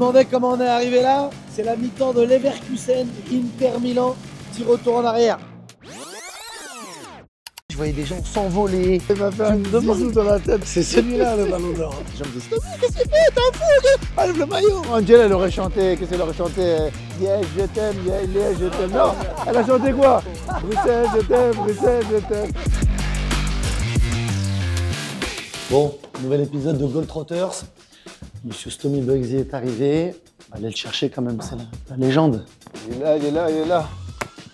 demandez comment on est arrivé là? C'est la mi-temps de Leverkusen, Inter Milan, petit retour en arrière. Je voyais des gens s'envoler. Il m'a fait un bisou dans la tête. C'est celui-là le ballon d'or. Les gens me disent qu'est-ce que tu fais? T'es un fou, enlève le maillot. Angel, elle aurait chanté, qu'est-ce qu'elle aurait chanté? Liège, je t'aime, Liège, je t'aime. Non, elle a chanté quoi? Bruxelles, je t'aime, Bruxelles, je t'aime. Bon, nouvel épisode de Goal Trotters. Monsieur Stomy Bugsy est arrivé. Allez le chercher quand même, c'est la légende. Il est là, il est là, il est là.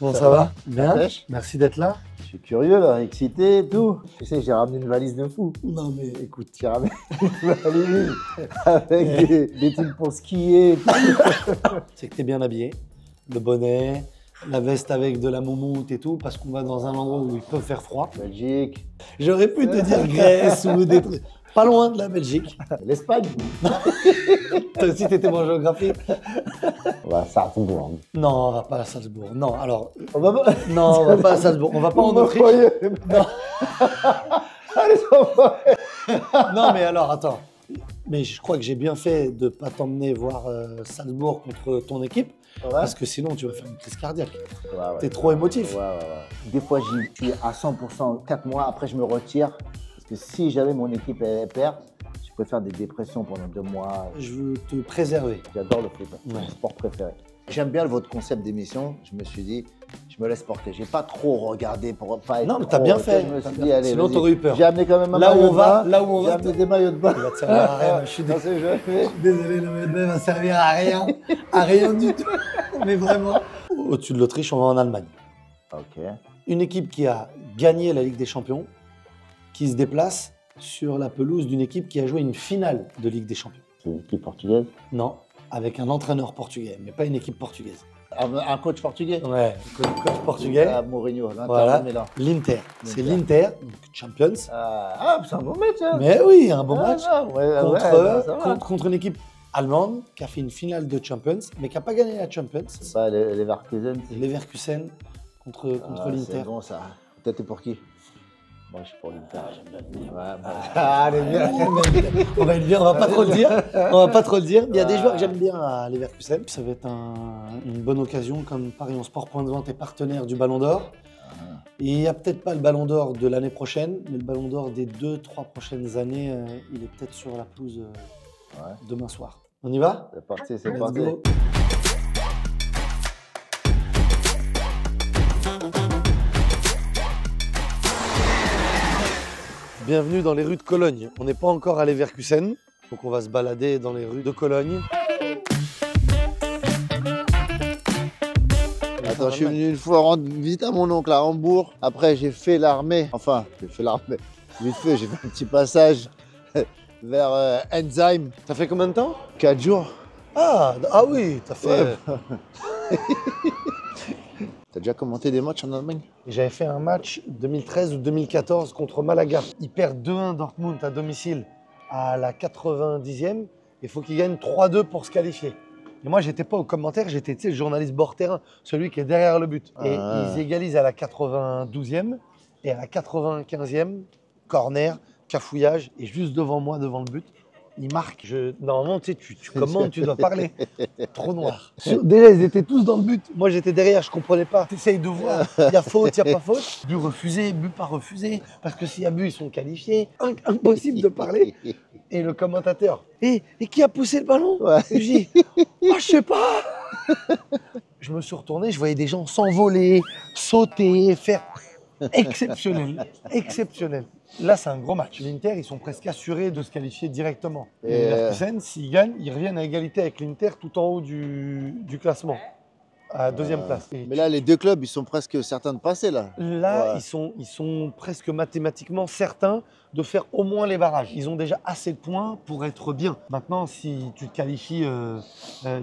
Bon, ça va? Bien. Pêche. Merci d'être là. Je suis curieux là, excité et tout. Tu sais, j'ai ramené une valise de fou. Non mais Écoute, j'ai ramené une valise avec des trucs pour skier et tout. c'est que t'es bien habillé. Le bonnet, la veste avec de la moumoute et tout, parce qu'on va dans un endroit où il peut faire froid. Belgique. J'aurais pu te dire Grèce ou des trucs. Pas loin de la Belgique. L'Espagne. Toi aussi t'étais bon en géographie. Ouais, ça tombe bon. Non, on va pas à Salzbourg. Non, alors. On va pas. Non, on va pas à Salzbourg. On va pas en Autriche. Non. Allez, ça va. Non, mais alors, attends. Mais je crois que j'ai bien fait de pas t'emmener voir Salzbourg contre ton équipe, parce que sinon tu vas faire une crise cardiaque. Ouais, ouais. T'es trop émotif. Ouais. Des fois, j'y suis à 100%, 4 mois, après je me retire. Parce que si jamais mon équipe elle perd, je peux faire des dépressions pendant 2 mois. Je veux te préserver. J'adore le foot, c'est Ouais. mon sport préféré. J'aime bien votre concept d'émission, je me suis dit, je me laisse porter. J'ai pas trop regardé pour pas être Non, mais trop, t'as bien fait. Je me suis T'as dit, bien- allez, sinon, vas-y. t'aurais eu peur. J'ai amené quand même un Là où maillot on de va, bain. là où on J'ai va, amené des maillots de bain. Il va te servir à rien. Je suis désolé, le maillot de bain va servir à rien du tout. Mais vraiment. Au-dessus de l'Autriche, on va en Allemagne. Ok. Une équipe qui a gagné la Ligue des Champions, qui se déplace sur la pelouse d'une équipe qui a joué une finale de Ligue des Champions. C'est une équipe portugaise. Non, avec un entraîneur portugais, mais pas une équipe portugaise. Un coach portugais. Ouais, coach portugais. Ah, Mourinho, l'Inter Voilà, de Milan. l'Inter. C'est l'Inter, donc Champions. Ah, c'est un bon match. Hein. Mais oui, un bon match contre contre une équipe allemande qui a fait une finale de Champions, mais qui n'a pas gagné la Champions. pas les Leverkusen. Leverkusen contre l'Inter. C'est bon ça. Toi, t'es pour qui? Moi, je suis pour l'Inter. Allez, bien. On va être bien, on va pas trop le dire. On va pas trop le dire. Il y a des joueurs que j'aime bien à Leverkusen. Ça va être une bonne occasion, comme Paris en Sport Point de Vente est partenaire du Ballon d'Or. Et il n'y a peut-être pas le Ballon d'Or de l'année prochaine, mais le Ballon d'Or des 2-3 prochaines années, il est peut-être sur la pelouse demain soir. On y va? C'est parti, c'est Let's parti. go. Bienvenue dans les rues de Cologne. On n'est pas encore à Leverkusen, donc on va se balader dans les rues de Cologne. Attends, je suis venu une fois rendre visite à mon oncle à Hambourg. Après, j'ai fait l'armée. Enfin, j'ai fait l'armée. Vite fait, j'ai fait un petit passage vers Ensheim. T'as fait combien de temps? 4 jours. Ah oui, t'as fait... Ouais. T'as déjà commenté des matchs en Allemagne? J'avais fait un match 2013 ou 2014 contre Malaga. Ils perdent 2-1 Dortmund à domicile à la 90e. Il faut qu'ils gagnent 3-2 pour se qualifier. Et moi, j'étais pas au commentaire, j'étais le journaliste bord terrain, celui qui est derrière le but. Et ils égalisent à la 92e et à la 95e, corner, cafouillage, et juste devant moi, devant le but, il marque. Normalement, tu sais, tu commandes, tu dois parler. Trop noir. Déjà, ils étaient tous dans le but. Moi, j'étais derrière, je comprenais pas. Tu essayes de voir, il y a faute, il n'y a pas faute. But refusé, but pas refusé. Parce que s'il y a but, ils sont qualifiés. Impossible de parler. Et le commentateur, et qui a poussé le ballon? Ouais. Et je dis, je sais pas. Je me suis retourné, je voyais des gens s'envoler, sauter, faire... Exceptionnel, exceptionnel. Là, c'est un gros match. L'Inter, ils sont presque assurés de se qualifier directement. Et Leverkusen, s'ils gagnent, ils reviennent à égalité avec l'Inter tout en haut du classement, à deuxième place. Et Mais là, les deux clubs, ils sont presque certains de passer là. là, Ouais. ils sont presque mathématiquement certains de faire au moins les barrages. Ils ont déjà assez de points pour être bien. Maintenant, si tu te qualifies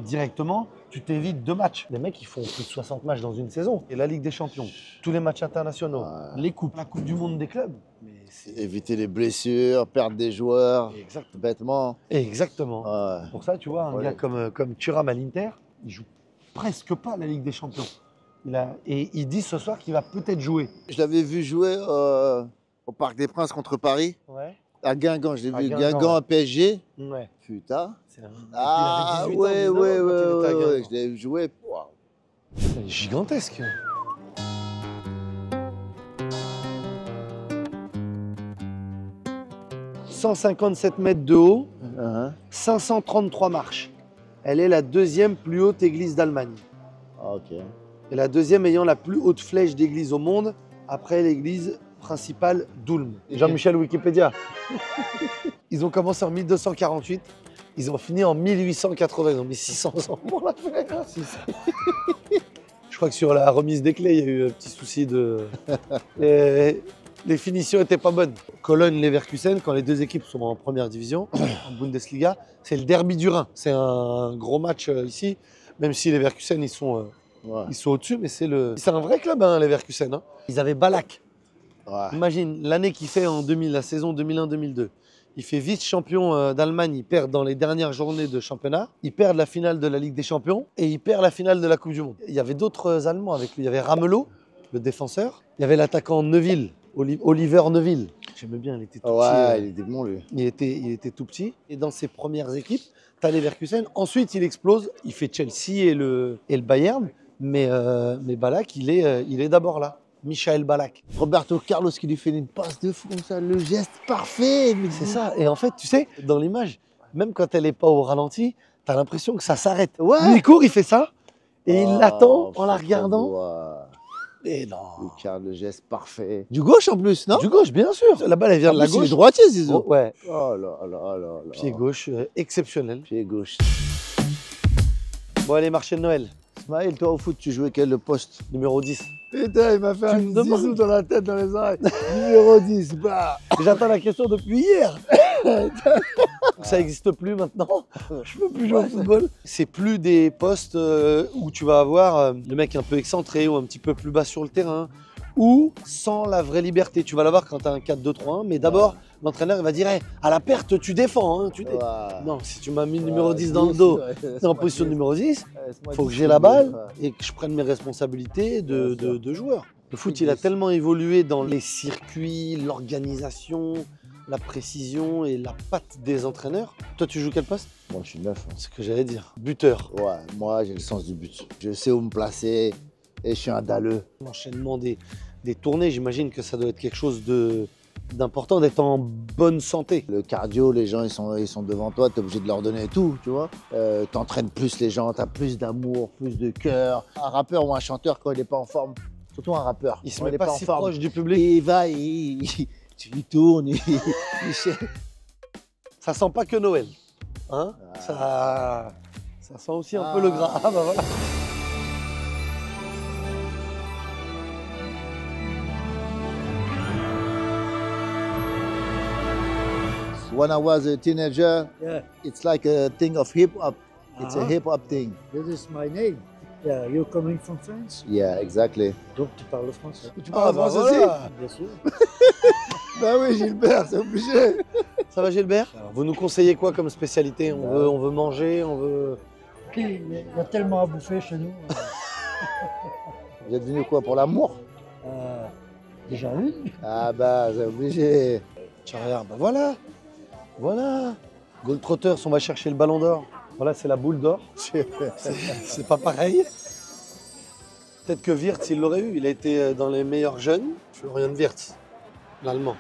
directement, tu t'évites 2 matchs. Les mecs, ils font plus de 60 matchs dans une saison. Et la Ligue des Champions, tous les matchs internationaux, les coupes, la Coupe du Monde des clubs. Mais c'est Éviter les blessures, perdre des joueurs, exactement. bêtement. Exactement. Ouais. Pour ça, tu vois, un Ouais. gars comme Thuram à l'Inter, il joue presque pas la Ligue des Champions. Et il dit ce soir qu'il va peut-être jouer. Je l'avais vu jouer au Parc des Princes contre Paris. Ouais. À Guingamp, je l'ai À vu. Guingamp, Guingamp ouais. à PSG. Ouais. Putain. Ah, Ouais, ouais, ouais. Je l'ai joué. Waouh. Il est gigantesque. 157 mètres de haut, 533 marches. Elle est la deuxième plus haute église d'Allemagne. Ah, ok. Et la deuxième ayant la plus haute flèche d'église au monde, après l'église principale d'Ulm. Jean-Michel Wikipédia. Ils ont commencé en 1248, ils ont fini en 1880. Ils ont mis 600 ans pour la faire. Je crois que sur la remise des clés, il y a eu un petit souci de... Les finitions n'étaient pas bonnes. Cologne-Leverkusen, quand les deux équipes sont en première division, en Bundesliga, c'est le derby du Rhin. C'est un gros match ici, même si Leverkusen, ils sont au-dessus, mais c'est un vrai club, hein, Leverkusen. Hein. Ils avaient Ballack. Ouais. Imagine, l'année qu'il fait en 2000, la saison 2001-2002. Il fait vice-champion d'Allemagne, il perd dans les dernières journées de championnat, il perd la finale de la Ligue des Champions et il perd la finale de la Coupe du Monde. Il y avait d'autres Allemands avec lui. Il y avait Ramelow, le défenseur. Il y avait l'attaquant Neuville, Oliver Neuville. J'aimais bien, il était tout petit. Il était bon lui. Il était tout petit. Et dans ses premières équipes, tu as Leverkusen. Ensuite, il explose. Il fait Chelsea et le Bayern. Mais Ballack, il est d'abord là. Michael Ballack. Roberto Carlos qui lui fait une passe de fou comme ça, le geste parfait. C'est ça. Et en fait, tu sais, dans l'image, même quand elle n'est pas au ralenti, tu as l'impression que ça s'arrête. Ouais. Lui, il court, il fait ça. Et il l'attend en la regardant. Et non. Il garde le geste parfait. Du gauche en plus, non? Du gauche, bien sûr. La balle, elle vient de la gauche. Il est droitier, Zizou. Oh, ouais. Oh là là là là. Pied gauche, exceptionnel. Pied gauche. Bon, allez, marché de Noël. Ismaël, toi au foot, tu jouais quel poste? Numéro 10. Putain, il m'a fait un me demandes Zizou dans la tête, dans les oreilles. Numéro 10, bah. J'attends la question depuis hier. Ça n'existe plus maintenant. Je peux plus jouer au football. C'est plus des postes où tu vas avoir le mec un peu excentré ou un petit peu plus bas sur le terrain ou sans la vraie liberté. Tu vas l'avoir quand tu as un 4-2-3-1, mais d'abord, l'entraîneur il va dire hey, à la perte, tu défends. Hein, Non, si tu m'as mis le numéro 10 dans le dos, t'es en position de numéro 10, il faut que j'ai la balle et que je prenne mes responsabilités de joueur. Le foot, il a tellement évolué dans les circuits, l'organisation, la précision et la patte des entraîneurs. Toi, tu joues quel poste? Moi, je suis neuf. C'est ce que j'allais dire. Buteur. Ouais, moi, j'ai le sens du but. Je sais où me placer et je suis un dalleux. L'enchaînement des tournées, j'imagine que ça doit être quelque chose d'important, d'être en bonne santé. Le cardio, les gens, ils sont devant toi, tu es obligé de leur donner tout, tu vois. T'entraînes plus les gens, tu as plus d'amour, plus de cœur. Un rappeur ou un chanteur, quand il n'est pas en forme, surtout un rappeur, Il se quand met il est pas en si forme, proche du public. il va, il tourne, Ça sent pas que Noël. Hein ça sent aussi un peu le gras. Ah bah voilà. When I was a teenager, Yeah, it's like a thing of hip hop. It's a Ah. hip hop thing. this is my name. Yeah, you're coming from France? Yeah, exactly. Donc tu parles français? Tu Ah bah voilà. Bien sûr. Bah oui, Gilbert, c'est obligé. Ça va Gilbert? Alors, vous nous conseillez quoi comme spécialité? On veut manger, on veut... Il y a tellement à bouffer chez nous. Vous êtes venu quoi, pour l'amour? Déjà une. Ah bah, c'est obligé. Tiens, regarde, bah voilà. Voilà. Globetrotters, on va chercher le ballon d'or. Voilà, c'est la boule d'or. C'est pas pareil. Peut-être que Wirtz, il l'aurait eu. Il a été dans les meilleurs jeunes. Florian Wirtz, l'Allemand.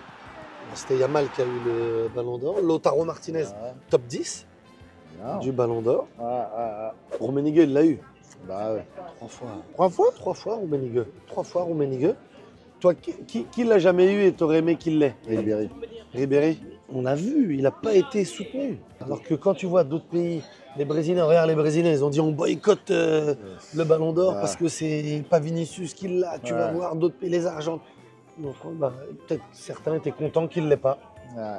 C'était Yamal qui a eu le ballon d'or. Lautaro Martinez, top 10 Non. du ballon d'or. Ah. Rummenigge, il l'a eu. Bah ouais. 3 fois. 3 fois? 3 fois, Rummenigge. 3 fois, Rummenigge. Toi, qui l'a jamais eu et t'aurais aimé qu'il l'ait? Ribéry. Ribéry, on l'a vu, il n'a pas été soutenu. Alors que quand tu vois d'autres pays, les Brésiliens, regarde les Brésiliens, ils ont dit on boycotte le ballon d'or parce que c'est pas Vinicius qui l'a. Tu vas voir d'autres pays, les Argentins. Donc bah, peut-être certains étaient contents qu'il ne l'ait pas. Ouais.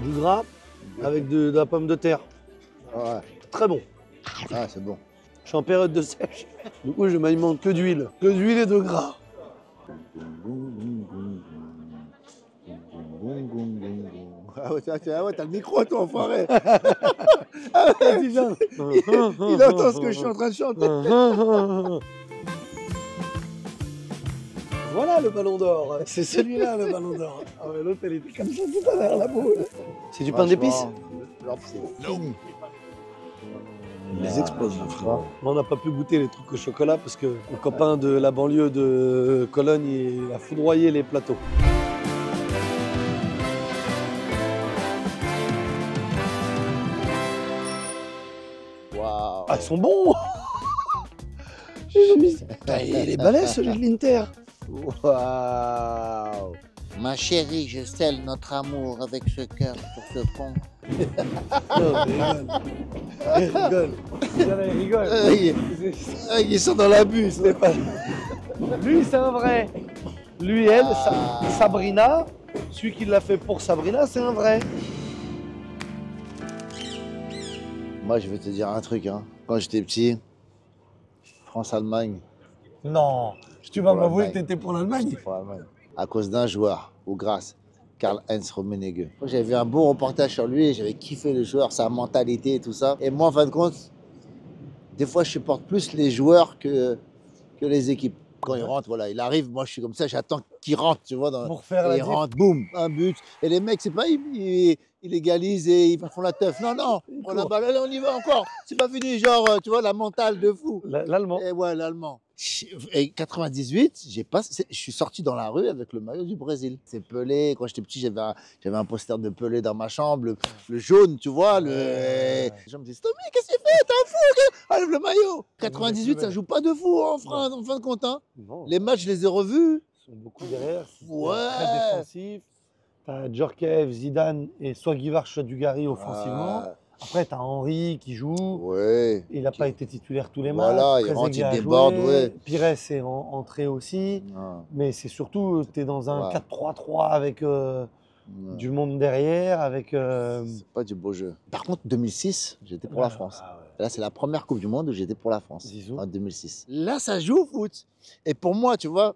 Du gras avec de la pomme de terre. Ouais. Très bon. Ah, c'est bon. Je suis en période de sèche. Du coup, je m'alimente que d'huile. Que d'huile et de gras. Ah ouais, t'as le micro, toi, enfoiré. Vas-y, viens. Il entend ce que je suis en train de chanter. Voilà le ballon d'or. C'est celui-là le ballon d'or. Ah ouais, l'autre, elle était comme ça tout à l'heure, la boule. C'est du pain d'épices. C'est fini. Il les explose, mon frère. On n'a pas pu goûter les trucs au chocolat parce que le copain de la banlieue de Cologne, il a foudroyé les plateaux. Waouh. Ah, ils sont bons. J'ai mis... Putain, il est balèze celui de l'Inter. Waouh. Ma chérie, je scelle notre amour avec ce cœur sur ce pont. Non, il rigole. Il rigole. Ils sont dans l'abus. C'est pas... Lui, c'est un vrai. Lui, elle, Sabrina, celui qui l'a fait pour Sabrina, c'est un vrai. Moi, je vais te dire un truc. Hein. Quand j'étais petit, France-Allemagne. Non, tu vas Pour m'avouer que l'Allemagne. t'étais pour l'Allemagne. Pour l'Allemagne. À cause d'un joueur, ou grâce, Karl-Heinz Rummenigge. J'avais vu un beau reportage sur lui et j'avais kiffé le joueur, sa mentalité et tout ça. Et moi, en fin de compte, des fois, je supporte plus les joueurs que les équipes. Quand il rentre, voilà, il arrive, moi je suis comme ça, j'attends qu'il rentre, tu vois. Pour faire et la il diff. rentre, boum, un but. Et les mecs, c'est pas, ils égalisent et ils font la teuf. Non, non, on la balle, allez, on y va encore. C'est pas fini, genre, tu vois, la mentale de fou. L'Allemand. Et ouais, l'Allemand. Et 98, je suis sorti dans la rue avec le maillot du Brésil. C'est Pelé. Quand j'étais petit, j'avais un poster de Pelé dans ma chambre, le jaune, tu vois. Les gens me disaient, Tommy, qu'est-ce que tu fais? T'es un fou, enlève le maillot. 98, ça joue pas de fou en fin de compte. Hein. Non, Les matchs, je les ai revus. ils sont beaucoup derrière. Ouais. Très défensif. T'as Djorkaeff, Zidane et soit Guivard, soit Dugarry offensivement. Après, t'as Henry qui joue. Ouais. Il n'a pas été titulaire tous les Voilà, matchs. il rentre, Trezeguet il a déborde, joué. ouais. Pires est entré aussi. Mais c'est surtout, tu es dans un Ouais. 4-3-3 avec du monde derrière, avec... C'est pas du beau jeu. Par contre, 2006, j'étais pour la France. Ah ouais. Et là, c'est la première Coupe du Monde où j'étais pour la France. Zizou. En 2006. Là, ça joue au foot. Et pour moi, tu vois,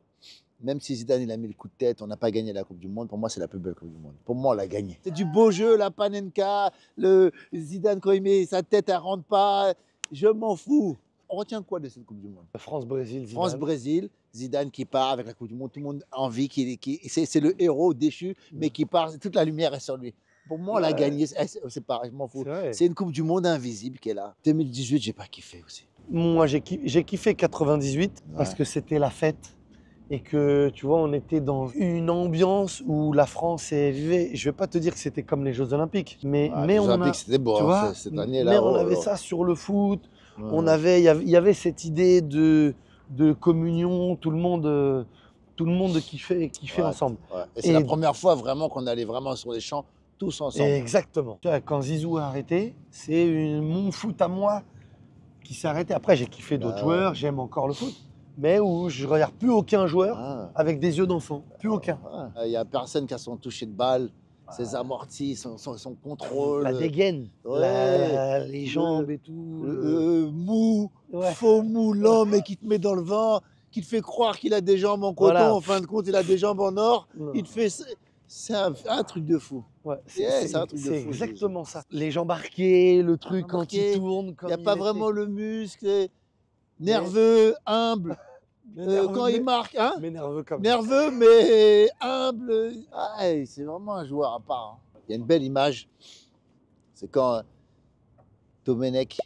même si Zidane, il a mis le coup de tête, on n'a pas gagné la Coupe du Monde, pour moi, c'est la plus belle Coupe du Monde. Pour moi, on l'a gagné. C'est du beau jeu, la panenka, le Zidane, quand il met sa tête, elle rentre pas. Je m'en fous. On retient quoi de cette Coupe du Monde? France-Brésil, Zidane. France-Brésil, Zidane qui part avec la Coupe du Monde, tout le monde a envie, c'est le héros déchu, mais qui part, toute la lumière est sur lui. Pour moi, on l'a gagné, c'est pareil, je m'en fous. C'est vrai. C'est une Coupe du Monde invisible qui est là. 2018, j'ai pas kiffé aussi. Moi, j'ai kiffé 98 parce que c'était la fête et que, tu vois, on était dans une ambiance où la France vivait. Je vais pas te dire que c'était comme les Jeux Olympiques, mais Les on Olympiques, a, c'était beau, tu hein, vois, cette année-là. mais on oh, avait oh. ça sur le foot. Ouais. Il y avait cette idée de communion, tout le monde kiffait Ouais, ensemble. ouais. Et c'est Et- la première fois vraiment qu'on allait vraiment sur les champs, tous ensemble. Exactement. Tu vois, quand Zizou a arrêté, c'est mon foot à moi qui s'est arrêté. Après, j'ai kiffé d'autres Bah ouais. joueurs, j'aime encore le foot, mais où je regarde plus aucun joueur Ah. avec des yeux d'enfant. Plus aucun. Il n'y a personne qui a son toucher de balle, ses amortis, son contrôle. La dégaine, Ouais. les jambes et tout. Mou, Ouais. faux mou, lent, mais qui te met dans le vent, qui te fait croire qu'il a des jambes en coton, Voilà. en fin de compte, il a des jambes en or. Non. Il te fait. C'est un truc de fou. Ouais, c'est un truc de c'est fou, exactement ça. Les jambes marquées, le truc quand marqué, il tourne. Il comme n'y a pas était. vraiment le muscle, nerveux, humble. Mais nerveux, Quand il mais- marque, hein, mais nerveux comme nerveux, mais humble. Ah, c'est vraiment un joueur à part. Hein. Il y a une belle image. C'est quand Domenech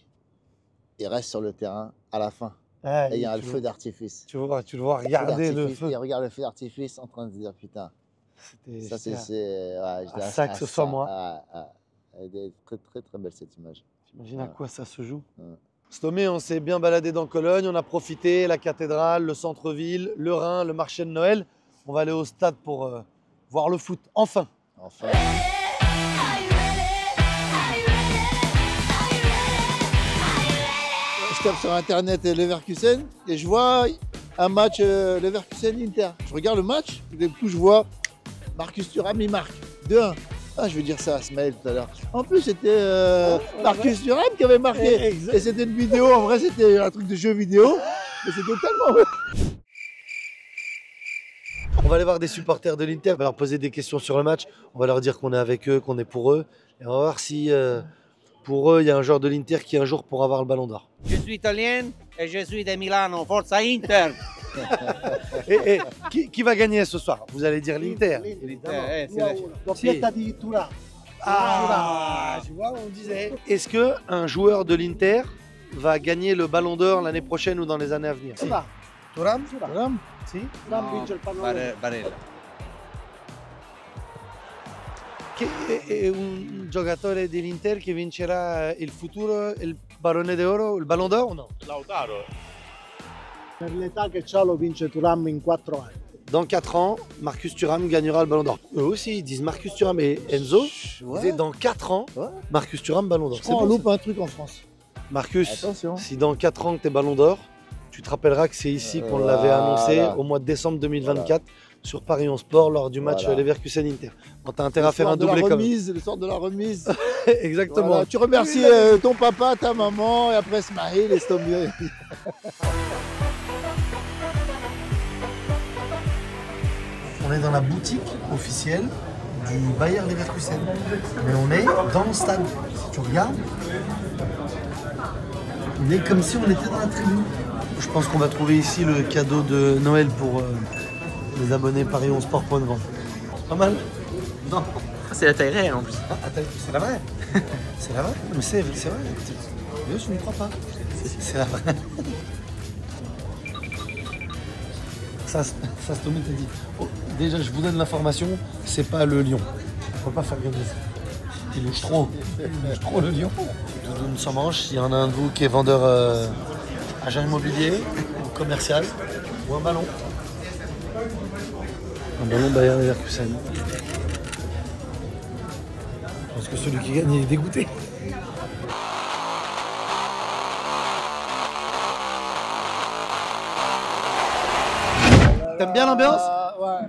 il reste sur le terrain à la fin. Ah, Et il y a tu le le- feu d'artifice. Tu le vois regarder le feu. Il regarde le feu d'artifice en train de se dire putain. Ça, c'est. Ouais, à ça que ce soit moi. Elle est très, très, très belle cette image. T'imagines à quoi ça se joue? Ouais. Stomé, on s'est bien baladé dans Cologne, on a profité, la cathédrale, le centre-ville, le Rhin, le marché de Noël. On va aller au stade pour voir le foot, enfin. Enfin. Je tape sur internet Leverkusen et je vois un match Leverkusen-Inter. Je regarde le match et d'un coup je vois Marcus Thuram, il marque 2-1. Ah, je vais dire ça à Smaël tout à l'heure. En plus, c'était Marcus Thuram qui avait marqué. Exact. Et c'était une vidéo, en vrai, c'était un truc de jeu vidéo. Mais c'était tellement. On va aller voir des supporters de l'Inter, on va leur poser des questions sur le match, on va leur dire qu'on est avec eux, qu'on est pour eux, et on va voir si pour eux il y a un joueur de l'Inter qui un jour pourra avoir le ballon d'or. Je suis italien et je suis de Milano, Forza Inter. Et qui va gagner ce soir? Vous allez dire l'Inter. Doppietta di Thuram. Ah, tu vois, on disait. Est-ce qu'un joueur de l'Inter va gagner le ballon d'or l'année prochaine ou dans les années à venir? Thuram. Thuram? Thuram? Sì. Thuram vince il pallone. Barella. Che è un giocatore dell'Inter che vincerà il futuro, il Barone d'Oro, il Ballon d'Or o no? Lautaro. Per l'età che ha lo vince Thuram in 4 anni. Dans 4 ans, Marcus Thuram gagnera le Ballon d'Or. Eux aussi, ils disent Marcus Thuram et Enzo. Ouais. C'est dans 4 ans, Ouais. Marcus Thuram Ballon d'Or. Je C'est crois on bon, loupe un truc en France. ça. Marcus, Attention. si dans 4 ans que tu es Ballon d'Or, tu te rappelleras que c'est ici qu'on l'avait Voilà. annoncé au mois de décembre 2024 sur Paris 11 Sport lors du match Voilà. Leverkusen-Inter. Bon, t'as intérêt à Le faire soir un de la doublé comme remise, le soir de la remise. Exactement. Voilà, tu remercies ton papa, ta maman, et après Smaïl et Stomy. On est dans la boutique officielle du Bayer Leverkusen. Mais on est dans le stade. Si tu regardes, on est comme si on était dans la tribune. Je pense qu'on va trouver ici le cadeau de Noël pour les abonnés paris11sport.com. Pas mal? Non. C'est la taille réelle en plus. Ah, attends, c'est la vraie. C'est la vraie. Mais c'est vrai. Je n'y crois pas. C'est la vraie. Ça Stomy t'a dit. Oh, déjà, je vous donne l'information, c'est pas le lion. On peut pas faire gagner ça. Il louche trop. Il louche trop le lion. Doudoune sans manche, s'il y en a un de vous qui est vendeur agent immobilier ou commercial ou un ballon. Un ballon Bayer Leverkusen. Je pense que celui qui gagne il est dégoûté. T'aimes bien l'ambiance? Ouais.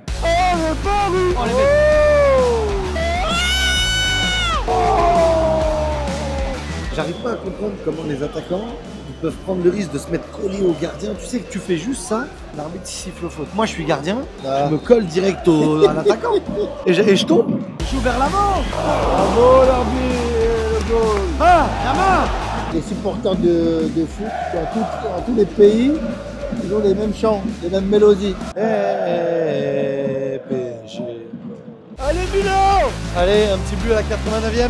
J'arrive pas à comprendre comment les attaquants ils peuvent prendre le risque de se mettre collé au gardien. Tu sais que tu fais juste ça, l'arbitre il siffle faute. Moi je suis gardien, je me colle direct à l'attaquant et je tombe. Je joue vers l'avant. Bravo l'arbitre, le goal. Ah, Yamin! Les supporters de foot dans tous les pays, ils ont les mêmes chants, les mêmes mélodies. PSG. Allez Milan! Allez, un petit but à la 89e.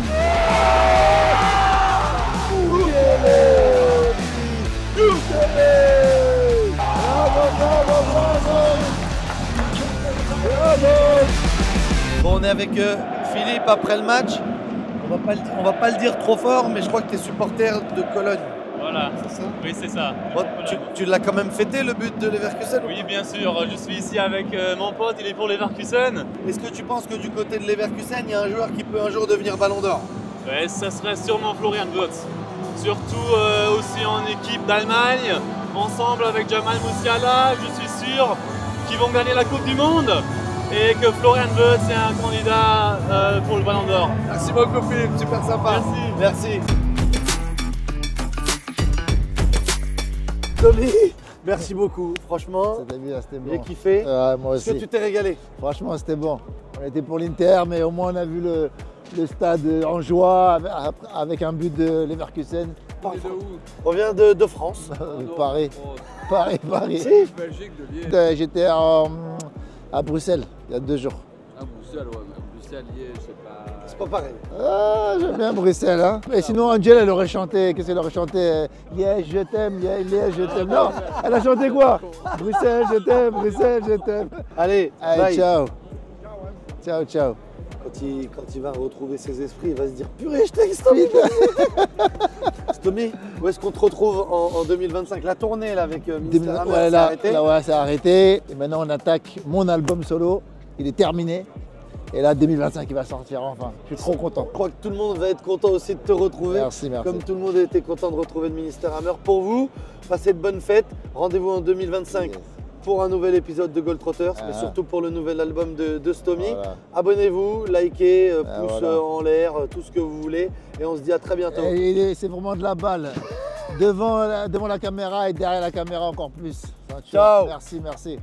Bon, on est avec Philippe après le match. On va pas le dire trop fort, mais je crois que tu es supporter de Cologne. Voilà. C'est ça? Oui, c'est ça. Bon, tu l'as quand même fêté le but de Leverkusen? Oui, bien sûr. Je suis ici avec mon pote, il est pour Leverkusen. Est-ce que tu penses que du côté de Leverkusen, il y a un joueur qui peut un jour devenir Ballon d'Or? Ouais, ça serait sûrement Florian Wirtz. Surtout aussi en équipe d'Allemagne, ensemble avec Jamal Musiala, je suis sûr qu'ils vont gagner la Coupe du Monde et que Florian Wirtz est un candidat pour le Ballon d'Or. Merci beaucoup Philippe, super sympa. Merci. Stomy, merci beaucoup, franchement. C'était bien, c'était J'ai bon. kiffé. Moi Est-ce que aussi. tu t'es régalé? Franchement, c'était bon. On était pour l'Inter, mais au moins on a vu le stade en joie avec un but de Leverkusen. On vient de France. Paris. Paris. Si. J'étais à Bruxelles il y a 2 jours. À Bruxelles, ouais, mais Bruxelles, Liège, c'est pas. C'est pas pareil. Ah, j'aime bien Bruxelles. Hein. Mais sinon, Angel, elle aurait chanté. Qu'est-ce qu'elle aurait chanté? Liège, je t'aime, Liège, je t'aime. Non, elle a chanté quoi? Bruxelles, je t'aime, Bruxelles, je t'aime. Allez, Allez, bye. ciao. Ciao. Quand il va retrouver ses esprits, il va se dire purée, je t'aime, Stomy. Stomy, où est-ce qu'on te retrouve en 2025? La tournée là avec Mister Hammer, Ouais, c'est là, arrêté. ouais, c'est arrêté. Et maintenant, on attaque mon album solo. Il est terminé. Et là, 2025, il va sortir enfin. Je suis trop content. Je crois que tout le monde va être content aussi de te retrouver. Merci. Comme tout le monde a été content de retrouver le Ministère Hammer. Pour vous, passez de bonnes fêtes. Rendez-vous en 2025 Yes. pour un nouvel épisode de Gold Trotters, mais Ah. surtout pour le nouvel album de Stomy. Voilà. Abonnez-vous, likez, Ah, pouce voilà. en l'air, tout ce que vous voulez. Et on se dit à très bientôt. C'est vraiment de la balle. devant la caméra et derrière la caméra encore plus. Enfin, tu Ciao. vois. Merci.